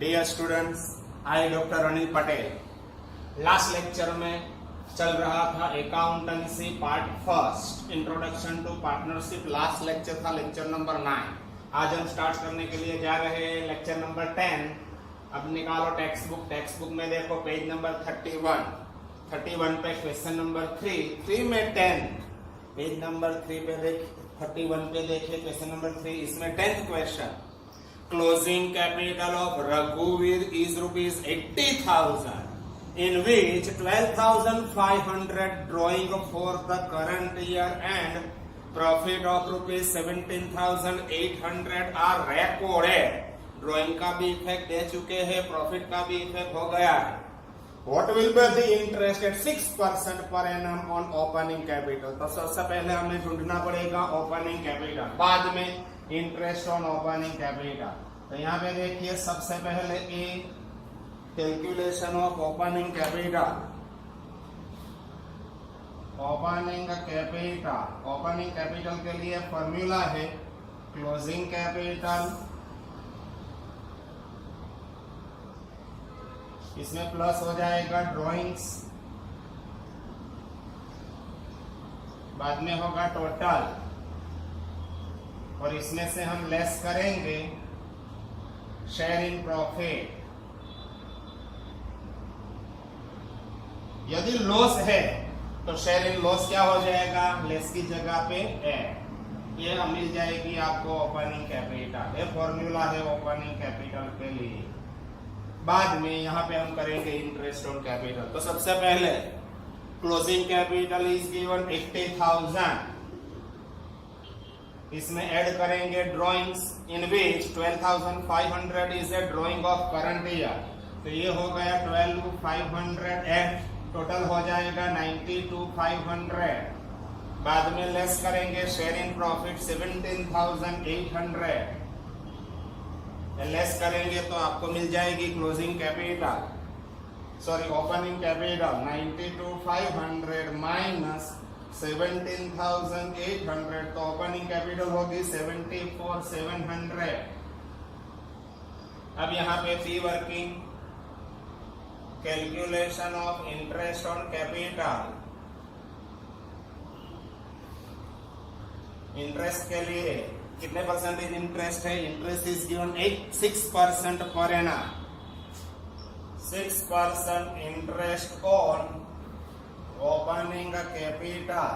Dear students, I doctor Anil Patel. Last lecture में चल रहा था accountancy part first, introduction to partnership. Last lecture था लेक्चर नंबर 9। आज हम स्टार्ट करने के लिए जा रहे हैं लेक्चर नंबर 10। अब निकालो टेक्स्ट बुक। टेक्स्ट बुक में देखो पेज नंबर 31 पे क्वेश्चन नंबर 3 में 10। पेज नंबर 3 पे देख 31 पे देखिए क्वेश्चन नंबर 3। इसमें 10th question, closing capital of Raghuveer is rupees 80,000, in which 12,500 drawing for the current year and profit of rupees 17,800 are recorded। Drawing का भी इफेक्ट दे चुके हैं, प्रॉफिट का भी इफेक्ट हो गया है। What will be the interest at 6% per annum on opening capital? तो सबसे पहले हमें ढूंढना पड़ेगा ओपनिंग कैपिटल, बाद में इंटरेस्ट ऑन ओपनिंग कैपिटल। तो यहाँ पे देखिए सबसे पहले a calculation of opening capital. Opening capital के लिए फॉर्मूला है क्लोजिंग कैपिटल, इसमें प्लस हो जाएगा ड्रॉइंग्स, बाद में होगा टोटल, और इसमें से हम लेस करेंगे शेयर इन प्रॉफिट। यदि लॉस है तो शेयर इन लॉस क्या हो जाएगा, लेस की जगह पे ऐड। ये मिल जाएगी आपको ओपनिंग कैपिटल। ये फॉर्मूला है ओपनिंग कैपिटल के लिए। बाद में यहाँ पे हम करेंगे इंटरेस्ट ऑन कैपिटल। तो सबसे पहले क्लोजिंग कैपिटल इज गिवन 80,000, इसमें ऐड करेंगे drawings, in which 12,500 is a drawing of current year. तो ये हो गया 12,500 ऐड, टोटल हो जाएगा 92,500। बाद में लेस करेंगे शेयर इन प्रॉफिट 17,800, लेस करेंगे तो आपको मिल जाएगी closing capital, sorry opening capital 92,500 minus 17,800, तो ओपनिंग कैपिटल होगी 74,700। अब यहाँ पे फी working, calculation of interest on capital. Interest के लिए कितने परसेंटेज इंटरेस्ट है, interest is given 6% per annum. 6% interest on opening capital,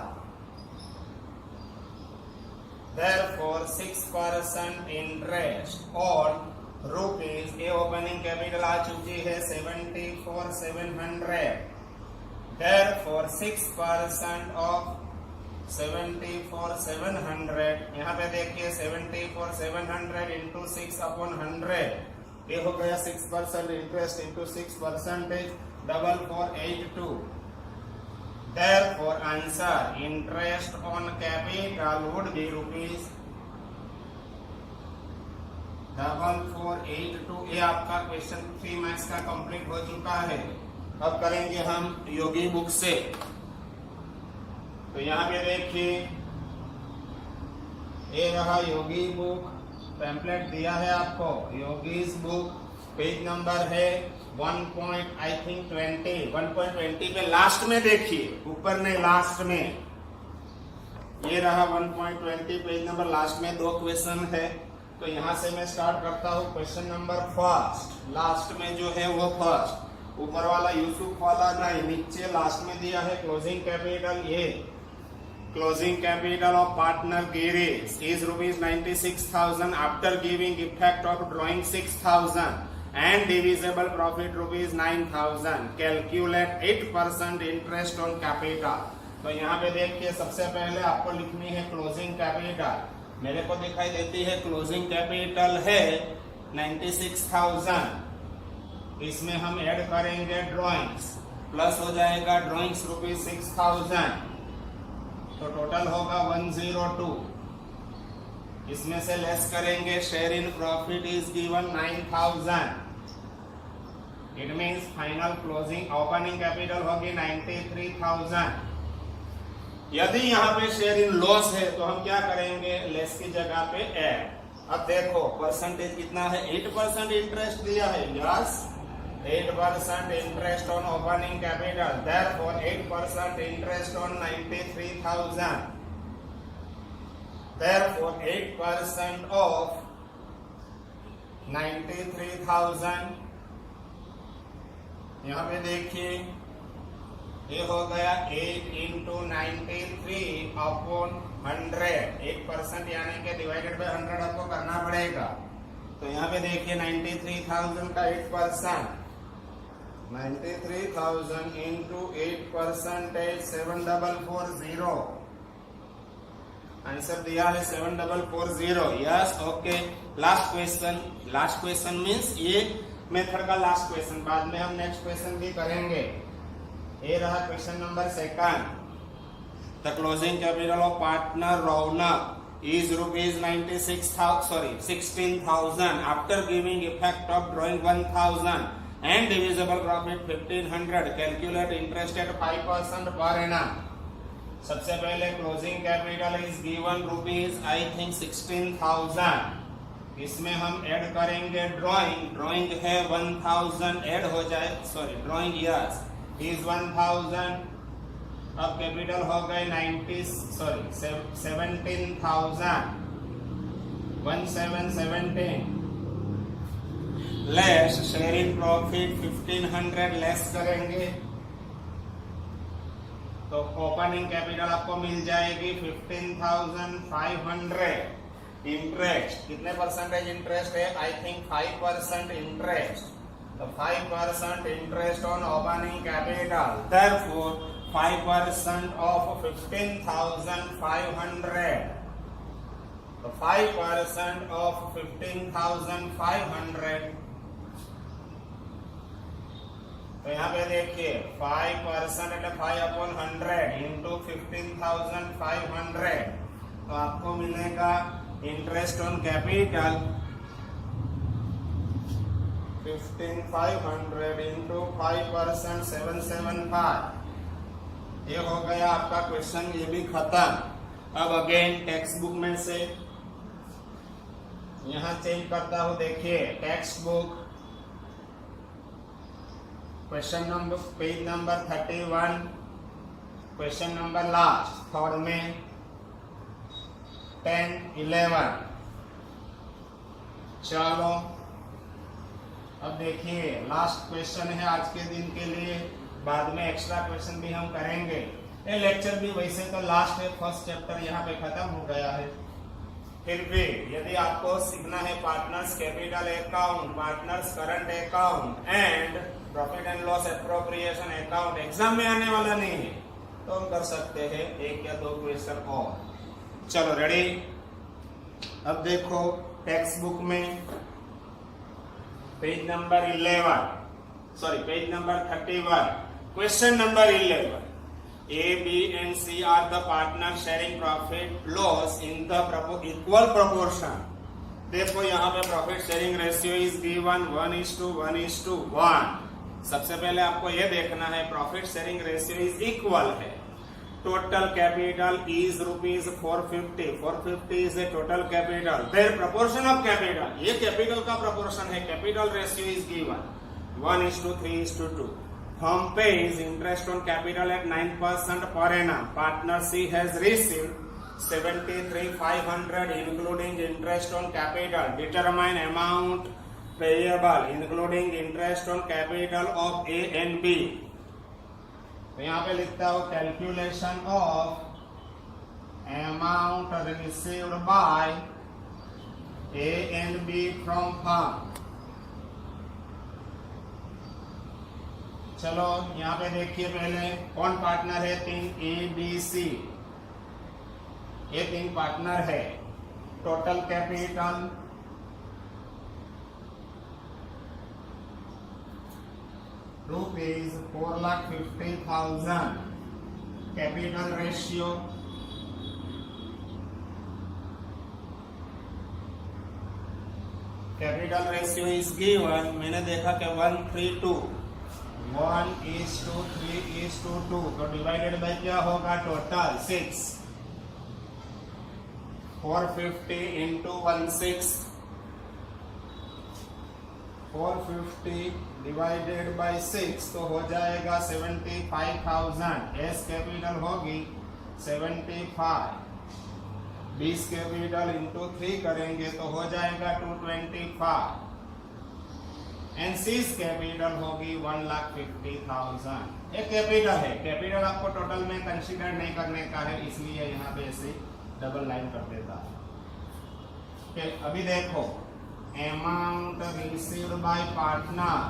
therefore 6% interest on rupees. ये ओपनिंग कैपिटल आ चुकी है 74,700, therefore 6% ऑफ 74,700। यहाँ पे देखिए 74,700 इंटू 6/100, ये हो गया 6% interest into 6% 4482। Therefore answer interest on capital would be rupees 4482। ये आपका क्वेश्चन 3 मैथ्स का कंप्लीट हो चुका है। अब करेंगे हम योगी बुक से। तो यहाँ पे देखिए ये रहा योगी बुक, पैम्पलेट दिया है आपको योगीज बुक। पेज नंबर है 1.20 पे लास्ट में देखिए, ऊपर नहीं लास्ट में। ये रहा 1.20 पेज नंबर, लास्ट में 2 क्वेश्चन है। तो यहाँ से मैं स्टार्ट करता हूँ क्वेश्चन नंबर फर्स्ट। लास्ट में जो है वो फर्स्ट, ऊपर वाला यूसुफ वाला नहीं, नीचे लास्ट में दिया है क्लोजिंग कैपिटल। ये closing capital of partner Girish is rupees 96,000 after giving effect of drawing 6,000 and divisible profit rupees 9,000। Calculate 8% interest on capital। तो यहाँ पे देखिए सबसे पहले आपको लिखनी है क्लोजिंग कैपिटल। मेरे को दिखाई देती है क्लोजिंग कैपिटल है 96,000, इसमें हम ऐड करेंगे ड्रॉइंग्स, प्लस हो जाएगा ड्रॉइंग्स रुपीज 6,000, तो टोटल होगा 102। इसमें से लेस करेंगे share in profit is given 9,000। It means final closing opening capital होगी 93,000। यदि यहाँ पे शेयर इन लॉस है तो हम क्या करेंगे, लेस की जगह पे ऐड। अब देखो परसेंटेज कितना है, 8% इंटरेस्ट दिया है, yes 8% interest on opening capital, therefore 8% interest on 93,000, therefore 8% of 93,000, यहाँ पे देखिए ये हो गया 8 इंटू 93 अपॉन 100, 8% यानी कि डिवाइडेड बाय 100 आपको करना पड़ेगा। तो यहाँ पे देखिए 93,000 का 8%, 93,000 इंटू 8% है 7440, आंसर दिया है 7440, yes okay. Last question means ये मेथड का लास्ट क्वेश्चन, बाद में हम नेक्स्ट क्वेश्चन भी करेंगे। ये रहा question number 2। The closing capital of partner Raunak is ₹16,000 after giving effect of drawing 1,000 and divisible profit 1,500, calculate interest eight 5% per annum. सबसे पहले क्लोजिंग कैपिटल इज गिवन ₹16,000, इसमें हम ऐड करेंगे ड्रॉइंग है 1,000 ऐड हो जाए, सॉरी ड्रॉइंग यस इज 1,000, अब capital हो गए 17,000, 1717 लेस शेयरिंग प्रॉफिट 1,500 लेस करेंगे तो ओपनिंग कैपिटल आपको मिल जाएगी 15,500। इंटरेस्ट कितने परसेंटेज इंटरेस्ट है, आई थिंक 5% इंटरेस्ट, तो 5% interest on opening capital, therefore 5% of 15,500, तो 5% ऑफ 15,500, तो यहाँ पे देखिए 5% એટલે 5/100 इंटू 15,500, तो आपको मिलेगा इंटरेस्ट ऑन कैपिटल 15,500 इंटू 5% 775, ये हो गया आपका क्वेश्चन, ये भी खत्म। अब अगेन टेक्स्ट बुक में से यहां चेंज करता हूं, देखिए text book question number page number 31, question number last third में 10, 11। चलो अब देखिए लास्ट क्वेश्चन है आज के दिन के लिए, बाद में एक्स्ट्रा क्वेश्चन भी हम करेंगे। ये लेक्चर भी वैसे तो लास्ट है, फर्स्ट चैप्टर यहाँ पे खत्म हो गया है, फिर भी यदि आपको सीखना है partners capital account, partners current account and profit and loss appropriation account exam में आने वाला नहीं है, तो हम कर सकते हैं 1 या 2 क्वेश्चन और। चलो रेडी। अब देखो टेक्स्ट बुक में page number 11, sorry page number 31, question number 11, A, B and C are the partners sharing profit loss in the equal proportion। देखो यहाँ पे profit sharing ratio is given 1:1:1। सबसे पहले आपको ये देखना है profit sharing ratio is equal है, total capital is ₹450, 450 is a total capital, their proportion of capital, ये कैपिटल का प्रपोर्शन है, capital ratio is given 1:3:2। Firm pays interest on capital at 9% per annum. Partner C has received 73,500 including interest on capital. Determine amount payable including interest on capital of A and B. तो यहाँ पे लिखता हूँ calculation of amount received bye A and B from firm। चलो यहाँ पे देखिए पहले कौन पार्टनर है, 3 A B C, ये 3 पार्टनर है। Total capital ₹450,000, capital ratio is given, मैंने देखा कि 1:3:2, 1:3:2, तो डिवाइडेड बाय क्या होगा टोटल 6, 450 into 1/6, 450 डिवाइडेड बाय 6 तो हो जाएगा 75,000। एस कैपिटल होगी 75, 20 कैपिटल इंटू 3 करेंगे तो हो जाएगा 225, एंड सीज कैपिटल होगी 1,50,000। एक कैपिटल है, कैपिटल आपको टोटल में कंसीडर नहीं करने का है, इसलिए यहाँ पे ऐसे डबल लाइन कर देता है। अभी देखो amount received bye partner,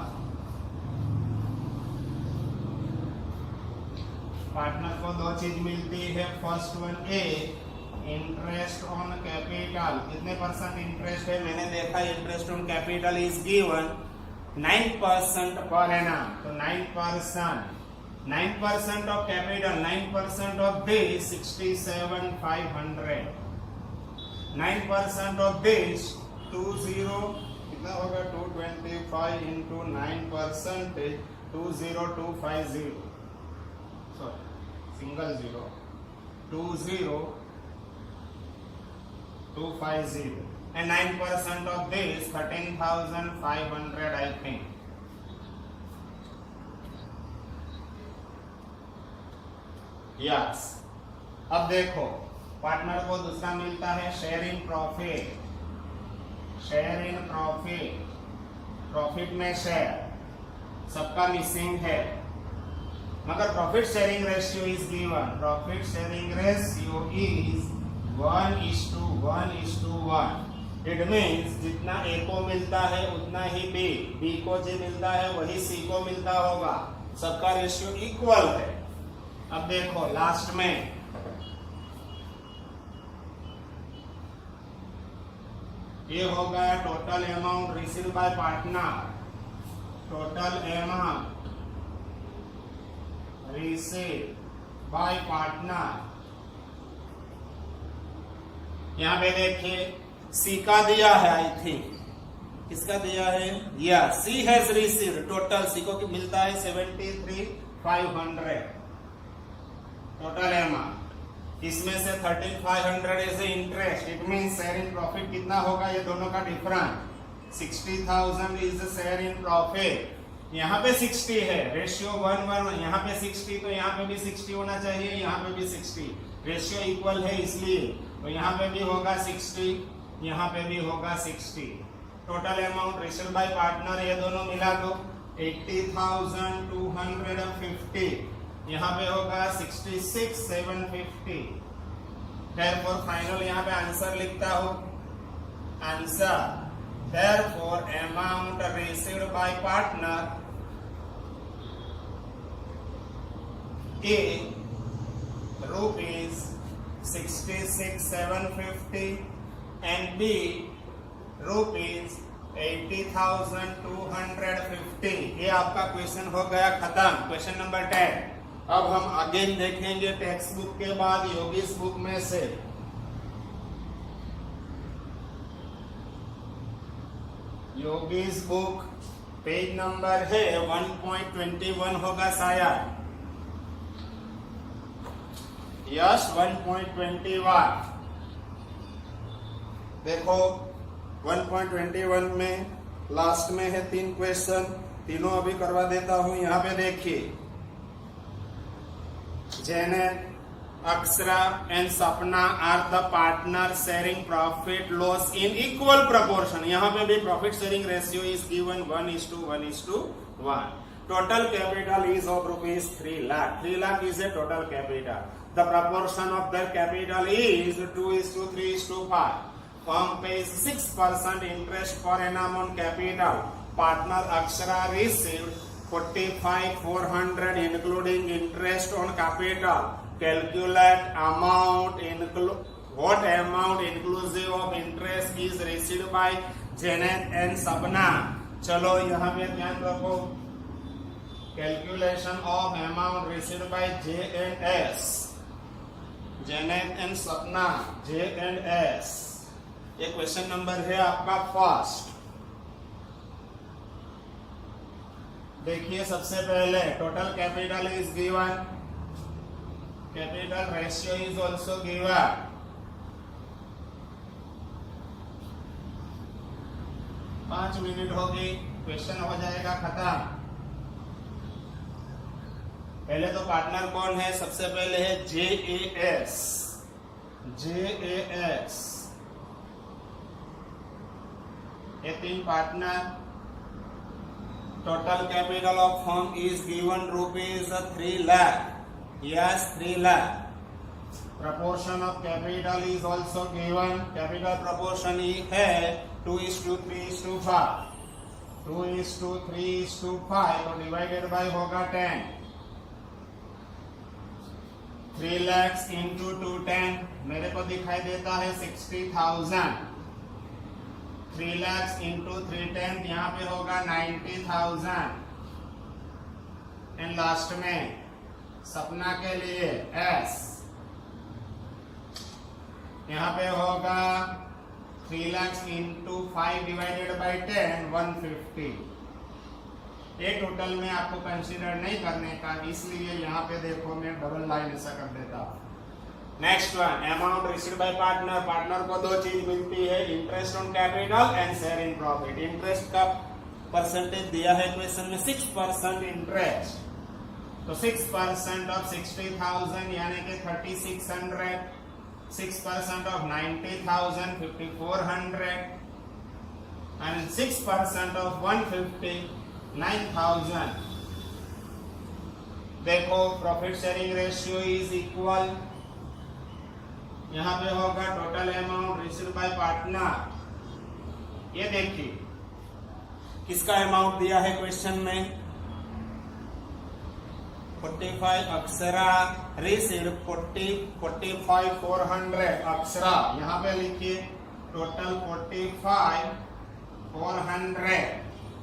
partner को दो चीज मिलती है। First one A interest on capital, कितने परसेंट इंटरेस्ट है मैंने देखा, interest on capital is given 9% per annum, तो 9% of capital, 9% of this 67,500, 9% of this 20 कितना होगा 225 into 9% 20250, sorry single 0 20250, and 9% of this 13,500 I think. Yes. अब देखो पार्टनर को दूसरा मिलता है share in profit, share in profit, profit में शेयर सबका मिसिंग है, मगर profit sharing ratio is given, profit sharing ratio is 1:1:1। It means जितना ए को मिलता है उतना ही बी को जो मिलता है वही सी को मिलता होगा, सबका रेशियो इक्वल है। अब देखो लास्ट में ये हो गया total amount received bye partner, total amount received bye partner. यहाँ पे देखिए सी का दिया है, आई थिंक किसका दिया है, या C has received, total C को मिलता है 73,500 टोटल अमाउंट, इसमें से 13,500 as interest, it means share in profit कितना होगा, ये दोनों का difference 60,000 is share in profit. यहाँ पे 60 है, रेशियो 1:1, यहाँ पे 60 तो यहाँ पे भी 60 होना चाहिए, यहाँ पे भी 60, रेशियो इक्वल है इसलिए, तो यहाँ पे भी होगा 60, यहाँ पे भी होगा 60। Total amount received bye partner ये दोनों मिला दो 80,250, यहाँ पे होगा 66,750। देयरफॉर फाइनल यहाँ पे आंसर लिखता हूँ, answer therefore amount received bye partner A rupees 66,750 and B rupees 80,250। ये आपका क्वेश्चन हो गया खत्म, क्वेश्चन नंबर 10। अब हम आगे देखेंगे टेक्स्ट बुक के बाद योगीस बुक में से। योगीस बुक पेज नंबर है 1.21 होगा शायद, यस 1.21। देखो 1.21 में लास्ट में है 3 क्वेश्चन, तीनों अभी करवा देता हूं। यहाँ पे देखिए Janet, Akshara and Sapna are the partner sharing profit loss in equal proportion. यहाँ पे भी profit sharing ratio is given 1:1:1। Total capital is of rupees 3 lakh, 3 lakh is a total capital. The proportion of their capital is 2:3:5. Firm pays 6% interest per annum on capital. Partner Akshara received 45,400 including interest on capital. Calculate amount what amount inclusive of interest is received by Janet and Sabna. चलो यहाँ पे ध्यान रखो, calculation of amount received by J and S. Janet and सपना, J and S। ये question number है आपका first. देखिए सबसे पहले total capital is given, capital ratio is also given, 5 minute होगी, क्वेश्चन हो जाएगा खत्म। पहले तो पार्टनर कौन है? सबसे पहले है JAS। ये 3 partner. Total capital of firm is given rupees 3 lakh. Yes, 3 lakh. Proportion of capital is also given. Capital proportion है 2:3:5. 2:3:5 तो डिवाइडेड बाय होगा 10। 3 lakhs into 210 मेरे को दिखाई देता है 60,000। 3 lakhs into 310 यहाँ पे होगा 90,000। एंड लास्ट में सपना के लिए S यहाँ पे होगा 3 lakhs into 5 डिवाइडेड बाय 10 150। ये टोटल में आपको कंसीडर नहीं करने का, इसलिए यहाँ पे देखो मैं डबल लाइन ऐसा कर देता हूँ। Next one, amount received bye partner. Partner को 2 चीज मिलती है, interest on capital and share in profit. Interest का परसेंटेज दिया है क्वेश्चन में 6% इंटरेस्ट, तो 6% ऑफ 60,000 यानी कि 3600, 6% of 90,000 5400 and 6% of 159,000। देखो profit sharing ratio is equal, यहां पे होगा total amount received bye partner. ये देखिए किसका अमाउंट दिया है क्वेश्चन में, 45 अक्षरा रिसीव्ड 45,400 अक्षरा। यहाँ पे लिखिए टोटल 45,400।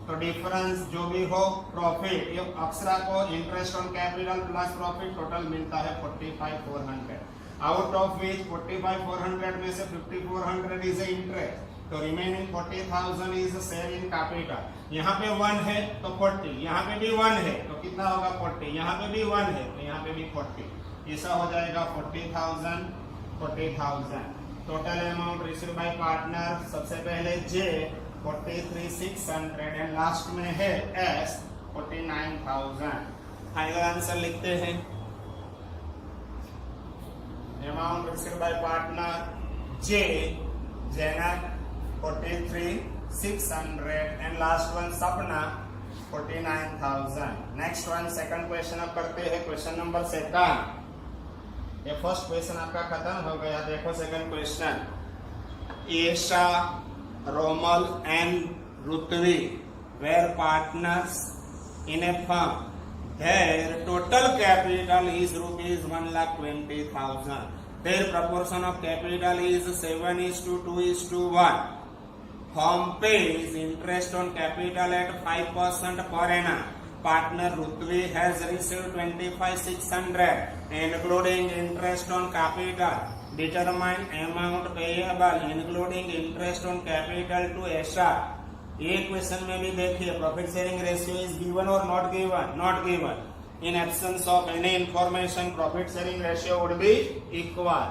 तो डिफरेंस जो भी हो प्रॉफिट, ये अक्षरा को interest on capital plus profit total मिलता है 45,400। आउट ऑफ विच 45,400 में से 5,400 इज इंटरेस्ट, तो remaining 40,000 is share in capital. यहाँ पे 1 है तो 40, यहाँ पे भी 1 है तो कितना होगा 40, यहाँ पे भी 1 है तो यहाँ पे भी 40, ऐसा हो जाएगा 40,000। Total amount received bye partner, सबसे पहले J 43,600 एंड लास्ट में है S 49,000। फाइनल आंसर लिखते हैं, amount received bye partner J Janak 43,600 and last one सपना 49,000। नेक्स्ट वन सेकंड क्वेश्चन अब करते हैं, क्वेश्चन नंबर 2। ये फर्स्ट क्वेश्चन आपका खत्म हो गया। देखो second question, Isha, Romal and Rutvi were partners in a firm, their total capital is rupees 1,20,000। Their proportion of capital is 7:2:1। Firm pays interest on capital at 5% per annum. Partner Rutvi has received 25,600 including interest on capital. Determine amount payable including interest on capital to SR। ये question में भी देखिए profit sharing ratio is given और not given. Not given, in absence of any information profit sharing ratio would be equal।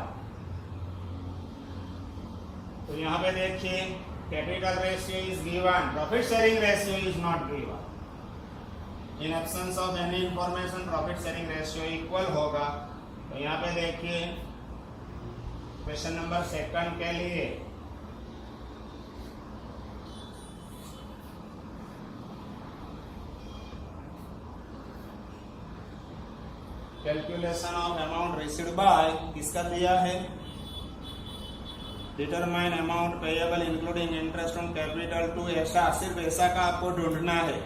तो यहाँ पे देखिए capital ratio is given, profit sharing ratio is not given. In absence of any information profit sharing ratio equal होगा। तो यहाँ पे देखिए question number 2 के लिए calculation of amount received by किसका दिया है, determine amount payable including interest on capital to Aisha, सिर्फ ऐसा का आपको ढूंढना है।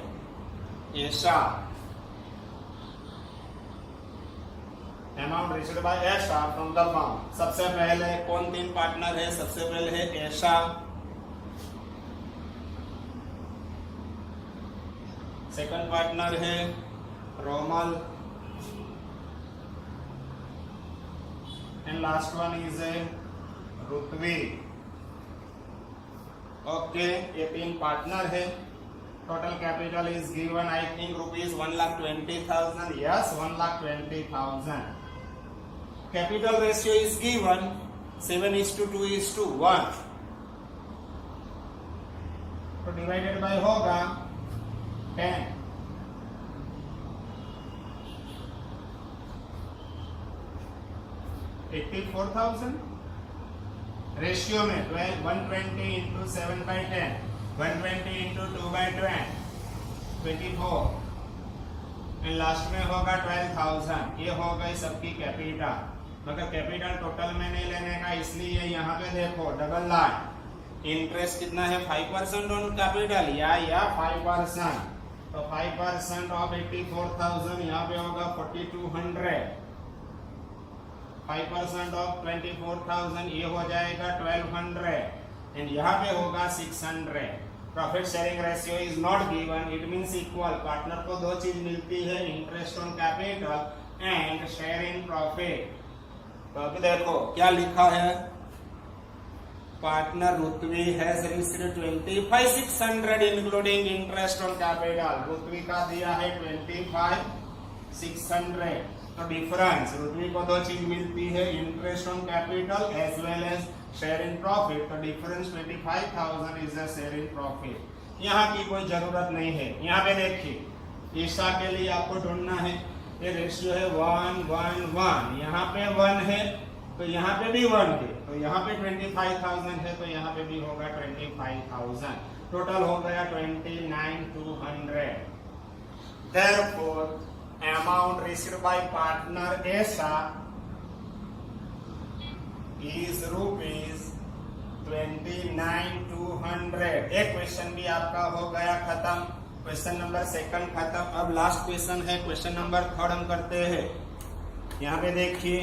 ऐसा amount received by Aisha from the firm. सबसे पहले कौन 3 पार्टनर है, सबसे पहले है ऐसा, सेकंड पार्टनर है Romal and last one is a Rutvi. Okay, ये 3 पार्टनर है। Total capital is given I think rupees 1,20,000। Yes, 1,20,000। Capital ratio is given 7:2:1। तो डिवाइडेड बाय होगा 10। 84,000 रेशियो में 120 इंटू 7/10, 120 इंटू 2/10, 24 एंड लास्ट में होगा 12,000। ये हो गई सबकी कैपिटल, मगर कैपिटल टोटल में नहीं लेने का, इसलिए यहाँ पे देखो डबल लाइन इंटरेस्ट कितना है 5% ऑन कैपिटल या 5%, तो 5% ऑफ 84,000 यहाँ पे होगा 4,200, 5% ऑफ 24,000 ये हो जाएगा 1,200 एंड यहाँ पे होगा 600। Profit sharing ratio is not given, it means equal. Partner को दो चीज मिलती है, interest on capital and share in profit. तो अभी देखो क्या लिखा है, partner Rutvi has received 25,600 including interest on capital. Rutvi का दिया है 25,600, तो डिफरेंस रुतवी को दो चीज मिलती है, interest on capital as well as share in profit, तो difference 25,000 is a share in profit. यहाँ की कोई जरूरत नहीं है। यहाँ पे देखिए ईशा के लिए आपको ढूंढना है, ये रेशियो है 1, 1, 1, यहाँ पे 1 है तो यहाँ पे भी 1 है, तो यहाँ पे 25,000 है तो यहाँ पे भी होगा 25,000। टोटल हो गया 29,200। Therefore, amount received by partner Esha is rupees 29,200। एक क्वेश्चन भी आपका हो गया खत्म, क्वेश्चन नंबर 2 खत्म। अब लास्ट क्वेश्चन है क्वेश्चन नंबर 3 हम करते हैं। यहाँ पे देखिए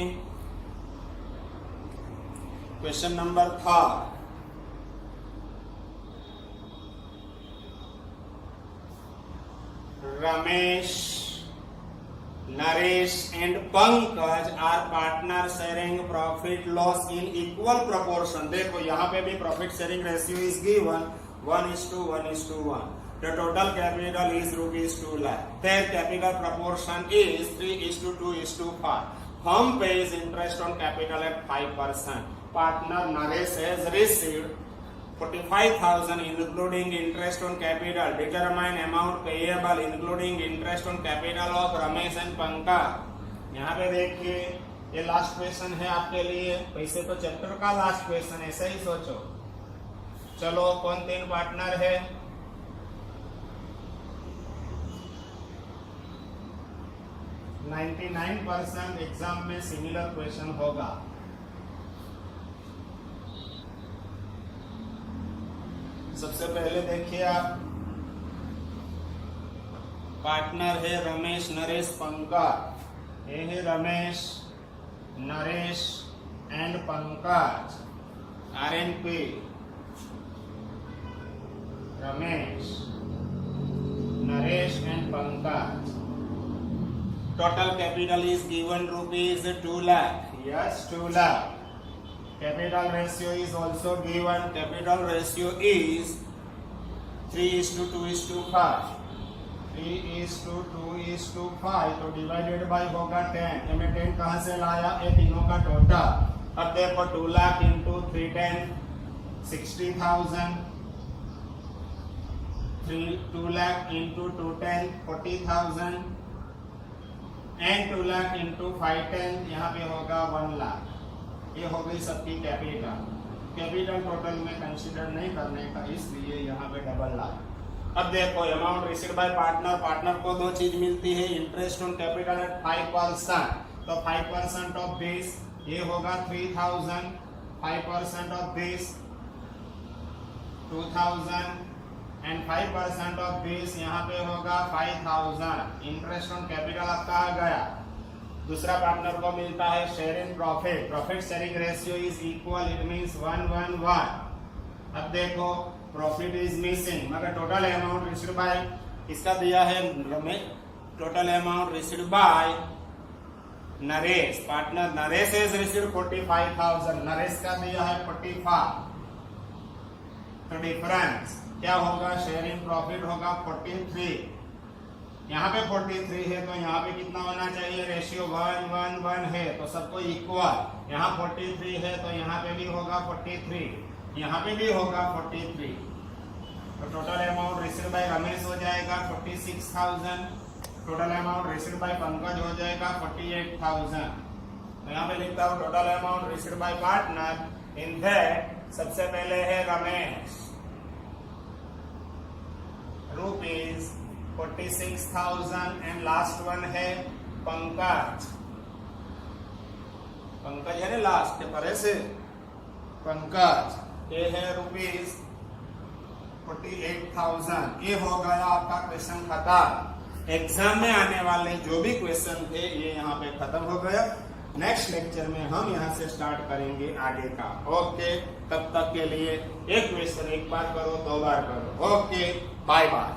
question number 3, Ramesh, Naresh and Pankaj are partner sharing profit loss in equal proportion। देखो यहाँ पे भी profit sharing ratio is given 1:1:1। The total capital is rupees 2 lakh. Their capital proportion is 3:2:5. Firm pays interest on capital at 5%. Partner Naresh has received 45,000 including interest on capital. Determine amount payable including interest on capital of Ramesh and Pankaj। यहाँ पे देखिए ये last question है आपके लिए, वैसे तो chapter का लास्ट क्वेश्चन, ऐसा ही सोचो। चलो कौन 3 पार्टनर है, 99% एग्जाम में सिमिलर क्वेश्चन होगा। सबसे पहले देखिए आप, पार्टनर है रमेश, नरेश, पंकज। ये है Ramesh, Naresh and Pankaj. RNP Ramesh, Naresh and Pankaj. Total capital is given rupees 2 lakh। Yes 2 lakh। Capital ratio is also given. Capital ratio is 3:2:5। 3:2:5 तो डिवाइडेड बाय होगा 10। हमें 10 कहाँ से लाया, ये तीनों का टोटल। अब देखो 2 lakh into 310 60,000, 2 lakh into 210 40,000 and 2 lakh into 510 यहाँ पे होगा 1 लाख। ये हो गई सबकी कैपिटल। कैपिटल टोटल में कंसीडर नहीं करने का, इसलिए यहाँ पे डबल लाख। अब देखो amount received bye partner, partner को दो चीज मिलती है, इंटरेस्ट ऑन कैपिटल एट 5%, तो 5% ऑफ दिस ये होगा 3,000, 5% of this 2,000 and 5% of this यहाँ पे होगा 5,000। इंटरेस्ट ऑन कैपिटल आपका आ गया। दूसरा पार्टनर को मिलता है share in profit. Profit sharing ratio is equal, it means 1:1:1। अब देखो प्रॉफिट इज मिसिंग, मगर टोटल अमाउंट रिसीव्ड बाय इसका दिया है Ramesh, total amount received bye Naresh. Partner Naresh has received 45,000, Naresh का दिया है 45। तो डिफरेंस क्या होगा, शेयर इन प्रॉफिट होगा 43। यहाँ पे 43 है तो यहाँ पे कितना होना चाहिए, रेशियो 1:1:1 है तो सबको इक्वल। यहाँ 43 है तो यहाँ पे भी होगा 43, यहाँ पे भी होगा 43। तो total amount received bye Ramesh हो जाएगा 46,000। Total amount received bye Pankaj हो जाएगा 48,000। तो यहाँ पे लिखता हूँ total amount received bye partner. In that सबसे पहले है Ramesh rupees 46,000 and last one है पंकज। पंकज है ना लास्ट के परे से, पंकज ये है रुपीज 48,000। ये हो गया आपका क्वेश्चन खत्म। एग्जाम में आने वाले जो भी क्वेश्चन थे ये यहाँ पे खत्म हो गया। नेक्स्ट लेक्चर में हम यहाँ से स्टार्ट करेंगे आगे का। ओके, तब तक के लिए एक क्वेश्चन एक बार करो, 2 बार करो। Okay, bye bye.